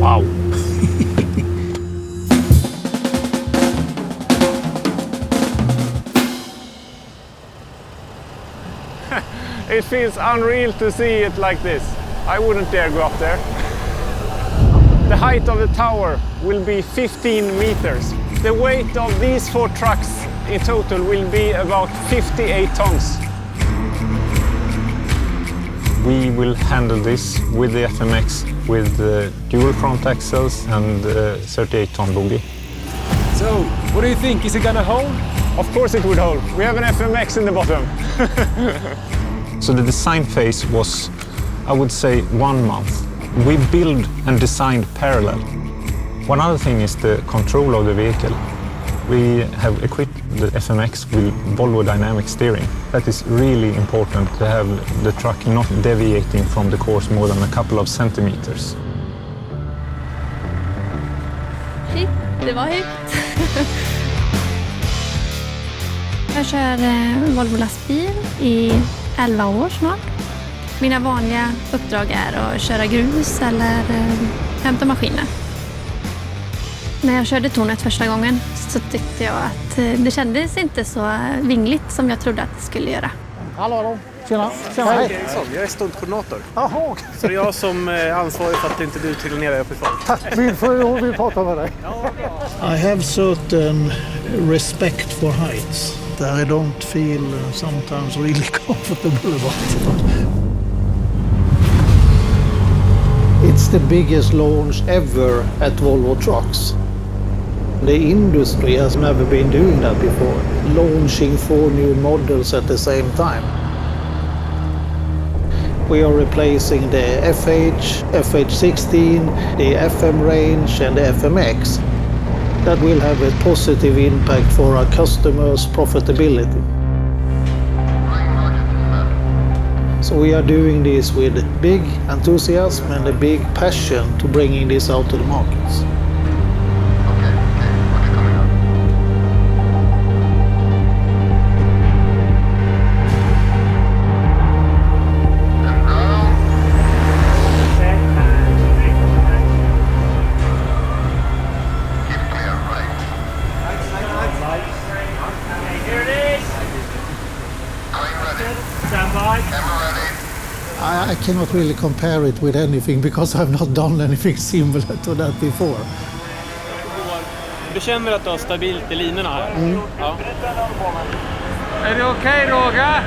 Wow. It feels unreal to see it like this. I wouldn't dare go up there. The height of the tower will be 15 meters. The weight of these 4 trucks in total will be about 58 tons. We will handle this with the FMX with dual front axles and 38-ton bogie. So, what do you think? Is it gonna hold? Of course it would hold. We have an FMX in the bottom. So the design phase was, I would say, 1 month. We build and designed parallel. One other thing is the control of the vehicle. We have equipped the FMX with Volvo dynamic steering. That is really important to have the truck not deviating from the course more than a couple of centimeters. Hej, det var högt. Jag kör Volvo lastbil i 11 år snart. Mina vanliga uppdrag är att köra grus eller hämta maskiner. När jag körde tornet första gången så tyckte jag att det kändes inte så vingligt som jag trodde att det skulle göra. Hallå. Tjena. Hej. Jag är stuntkoordinator. Jaha, okej. Så det är jag som är ansvarig för att inte du trillar ner dig uppifrån. Tack, vi pratar med dig. I have certain respect for heights that I don't feel sometimes really comfortable about. It's the biggest launch ever at Volvo Trucks. The industry has never been doing that before, launching 4 new models at the same time. We are replacing the FH, FH16, the FM range and the FMX. That will have a positive impact for our customers' profitability. So we are doing this with big enthusiasm and a big passion to bringing this out to the markets. I cannot really compare it with anything because I've not done anything similar to that before. Du känner att du har stabilt i linorna här? Ja. Är det okej, Roger?